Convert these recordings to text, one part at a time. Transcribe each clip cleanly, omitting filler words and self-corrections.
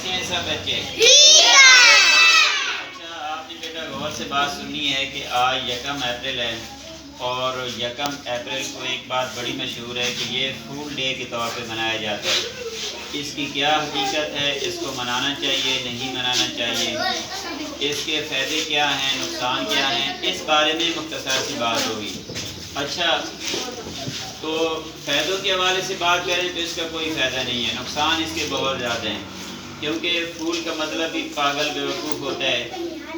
کیسے ہیں سب بچے؟ اچھا، آپ نے بیٹا غور سے بات سنی ہے کہ آج 1 اپریل ہے، اور 1 اپریل کو ایک بات بڑی مشہور ہے کہ یہ فول ڈے کے طور پہ منایا جاتا ہے۔ اس کی کیا حقیقت ہے؟ اس کو منانا چاہیے نہیں منانا چاہیے؟ اس کے فائدے کیا ہیں، نقصان کیا ہیں؟ اس بارے میں مختصر سی بات ہوگی۔ اچھا، تو فائدوں کے حوالے سے بات کریں تو اس کا کوئی فائدہ نہیں ہے، نقصان اس کے بہت زیادہ ہیں، کیونکہ پھول کا مطلب ہی پاگل بیوقوف ہوتا ہے،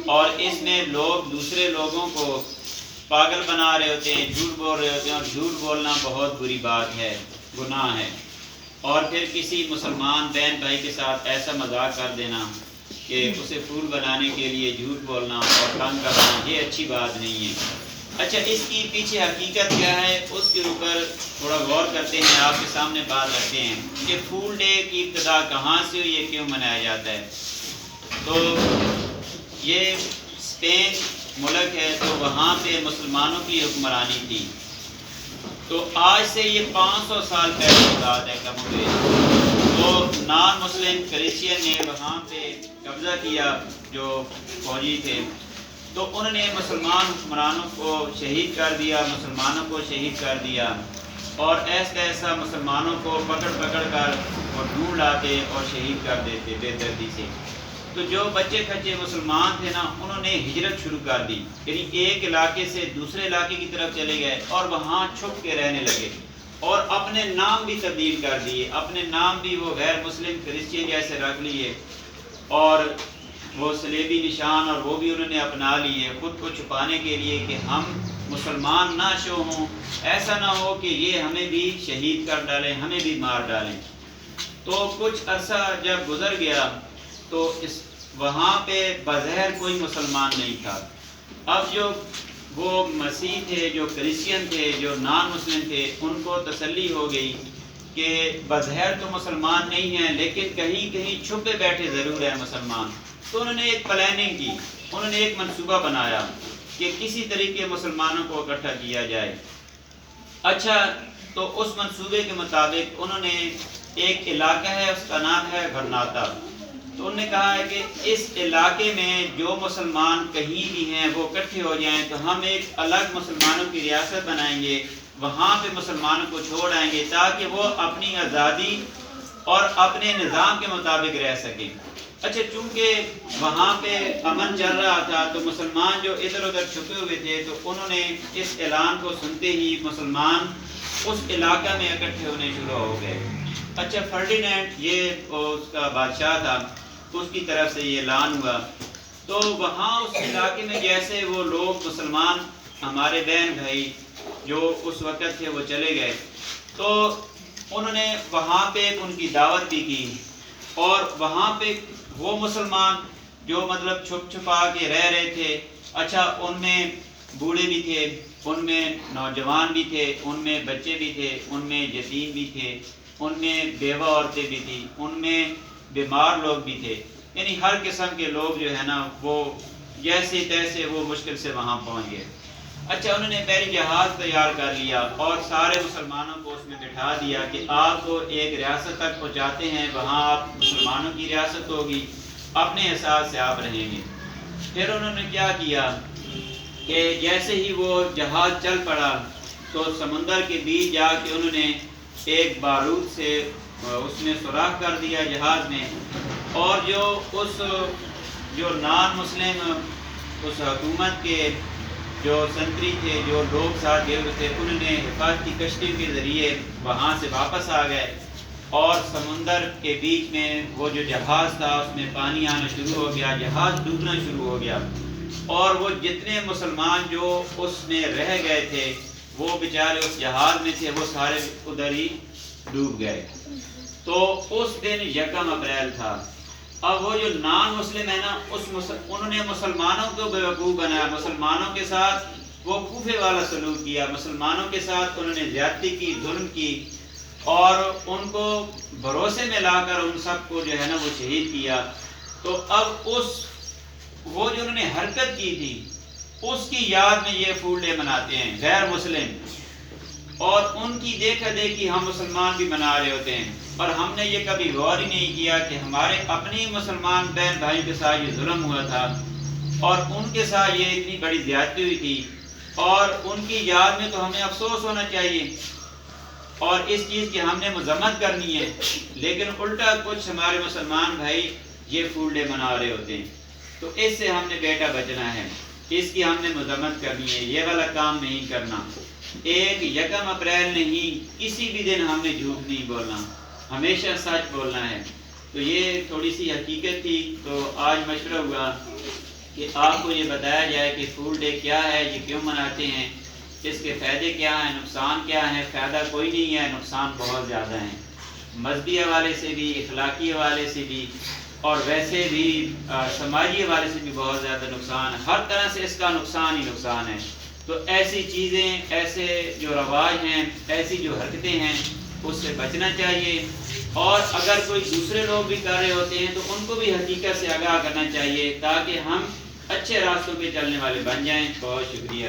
اور اس میں لوگ دوسرے لوگوں کو پاگل بنا رہے ہوتے ہیں، جھوٹ بول رہے ہوتے ہیں، اور جھوٹ بولنا بہت بری بات ہے، گناہ ہے۔ اور پھر کسی مسلمان بہن بھائی کے ساتھ ایسا مذاق کر دینا کہ اسے پھول بنانے کے لیے جھوٹ بولنا اور تنگ کرنا، یہ اچھی بات نہیں ہے۔ اچھا، اس کی پیچھے حقیقت کیا ہے اس کے اوپر تھوڑا غور کرتے ہیں، آپ کے سامنے بات رکھتے ہیں کہ پھول ڈے کی ابتدا کہاں سے ہوئی ہے، کیوں منایا جاتا ہے؟ تو یہ اسپین ملک ہے، تو وہاں پہ مسلمانوں کی حکمرانی تھی، تو آج سے یہ 500 سال پہلے کی بات ہے کم و بیش۔ تو نان مسلم کرسچین نے وہاں پہ قبضہ کیا، جو فوجی تھے، تو انہوں نے مسلمان حکمرانوں کو شہید کر دیا، مسلمانوں کو شہید کر دیا، اور ایسا مسلمانوں کو پکڑ کر اور ڈھونڈ لاتے اور شہید کر دیتے بے دردی سے۔ تو جو بچے کچے مسلمان تھے نا، انہوں نے ہجرت شروع کر دی، یعنی ایک علاقے سے دوسرے علاقے کی طرف چلے گئے اور وہاں چھپ کے رہنے لگے، اور اپنے نام بھی تبدیل کر دیے، اپنے نام بھی وہ غیر مسلم کرسچین جیسے رکھ لیے، اور وہ صلیبی نشان اور وہ بھی انہوں نے اپنا لیے خود کو چھپانے کے لیے کہ ہم مسلمان نہ شو ہوں، ایسا نہ ہو کہ یہ ہمیں بھی شہید کر ڈالیں، ہمیں بھی مار ڈالیں۔ تو کچھ عرصہ جب گزر گیا تو وہاں پہ بظاہر کوئی مسلمان نہیں تھا۔ اب جو وہ مسیح تھے، جو کرسچین تھے، جو نان مسلم تھے، ان کو تسلی ہو گئی کہ بظاہر تو مسلمان نہیں ہیں لیکن کہیں کہیں چھپے بیٹھے ضرور ہیں مسلمان۔ تو انہوں نے ایک پلاننگ کی، انہوں نے ایک منصوبہ بنایا کہ کسی طریقے مسلمانوں کو اکٹھا کیا جائے۔ اچھا، تو اس منصوبے کے مطابق انہوں نے ایک علاقہ ہے، اس کا نام ہے غرناطہ، تو انہوں نے کہا ہے کہ اس علاقے میں جو مسلمان کہیں بھی ہیں وہ اکٹھے ہو جائیں، تو ہم ایک الگ مسلمانوں کی ریاست بنائیں گے، وہاں پہ مسلمانوں کو چھوڑ آئیں گے تاکہ وہ اپنی آزادی اور اپنے نظام کے مطابق رہ سکیں۔ اچھا، چونکہ وہاں پہ امن چل رہا تھا تو مسلمان جو ادھر ادھر چھپے ہوئے تھے، تو انہوں نے اس اعلان کو سنتے ہی مسلمان اس علاقہ میں اکٹھے ہونے شروع ہو گئے۔ اچھا، فرڈینینڈ یہ اس کا بادشاہ تھا، اس کی طرف سے یہ اعلان ہوا، تو وہاں اس علاقے میں جیسے وہ لوگ مسلمان ہمارے بہن بھائی جو اس وقت تھے وہ چلے گئے، تو انہوں نے وہاں پہ ان کی دعوت بھی کی، اور وہاں پہ وہ مسلمان جو مطلب چھپ چھپا کے رہ رہے تھے، اچھا ان میں بوڑھے بھی تھے، ان میں نوجوان بھی تھے، ان میں بچے بھی تھے، ان میں یتیم بھی تھے، ان میں بیوہ عورتیں بھی تھیں، ان میں بیمار لوگ بھی تھے، یعنی ہر قسم کے لوگ جو ہے نا وہ جیسے تیسے وہ مشکل سے وہاں پہنچ گئے۔ اچھا، انہوں نے پہلی جہاز تیار کر لیا اور سارے مسلمانوں کو اس میں بٹھا دیا کہ آپ کو ایک ریاست تک پہنچاتے ہیں، وہاں آپ مسلمانوں کی ریاست ہوگی، اپنے حساب سے آپ رہیں گے۔ پھر انہوں نے کیا کیا کہ جیسے ہی وہ جہاز چل پڑا تو سمندر کے بیچ جا کے انہوں نے ایک بارود سے اس میں سوراخ کر دیا جہاز میں، اور جو نان مسلم اس حکومت کے جو سنتری تھے، جو لوگ ساتھ گئے ہوئے تھے، انہوں نے حفاظتی کشتی کے ذریعے وہاں سے واپس آ گئے، اور سمندر کے بیچ میں وہ جو جہاز تھا اس میں پانی آنا شروع ہو گیا، جہاز ڈوبنا شروع ہو گیا، اور وہ جتنے مسلمان جو اس میں رہ گئے تھے وہ بیچارے اس جہاز میں تھے، وہ سارے ادھر ہی ڈوب گئے۔ تو اس دن 1 اپریل تھا۔ اب وہ جو نان مسلم ہے نا، انہوں نے مسلمانوں کو بیوقوف بنایا، مسلمانوں کے ساتھ وہ کوفے والا سلوک کیا، مسلمانوں کے ساتھ انہوں نے زیادتی کی، ظلم کی، اور ان کو بھروسے میں لا کر ان سب کو جو ہے نا وہ شہید کیا۔ تو اب وہ جو انہوں نے حرکت کی تھی اس کی یاد میں یہ پھول ڈے مناتے ہیں غیر مسلم، اور ان کی دیکھا دیکھی ہم مسلمان بھی منا رہے ہوتے ہیں۔ اور ہم نے یہ کبھی غور ہی نہیں کیا کہ ہمارے اپنی مسلمان بہن بھائیوں کے ساتھ یہ ظلم ہوا تھا اور ان کے ساتھ یہ اتنی بڑی زیادتی ہوئی تھی، اور ان کی یاد میں تو ہمیں افسوس ہونا چاہیے اور اس چیز کی ہم نے مذمت کرنی ہے، لیکن الٹا کچھ ہمارے مسلمان بھائی یہ فول ڈے منا رہے ہوتے ہیں، تو اس سے ہم نے بیٹا بچنا ہے، اس کی ہم نے مذمت کرنی ہے، یہ والا کام نہیں کرنا۔ ایک یکم اپریل نہیں، کسی بھی دن ہم نے جھوٹ نہیں بولنا، ہمیشہ سچ بولنا ہے۔ تو یہ تھوڑی سی حقیقت تھی، تو آج مشورہ ہوا کہ آپ کو یہ بتایا جائے کہ فول ڈے کیا ہے، یہ کیوں مناتے ہیں، اس کے فائدے کیا ہیں، نقصان کیا ہے۔ فائدہ کوئی نہیں ہے، نقصان بہت زیادہ ہیں، مذہبی حوالے سے بھی، اخلاقی حوالے سے بھی، اور ویسے بھی سماجی حوالے سے بھی بہت زیادہ نقصان ہے، ہر طرح سے اس کا نقصان ہی نقصان ہے۔ تو ایسی چیزیں، ایسے جو رواج ہیں، ایسی جو حرکتیں ہیں، اس سے بچنا چاہیے، اور اگر کوئی دوسرے لوگ بھی کر رہے ہوتے ہیں تو ان کو بھی حقیقت سے آگاہ کرنا چاہیے، تاکہ ہم اچھے راستوں پہ چلنے والے بن جائیں۔ بہت شکریہ۔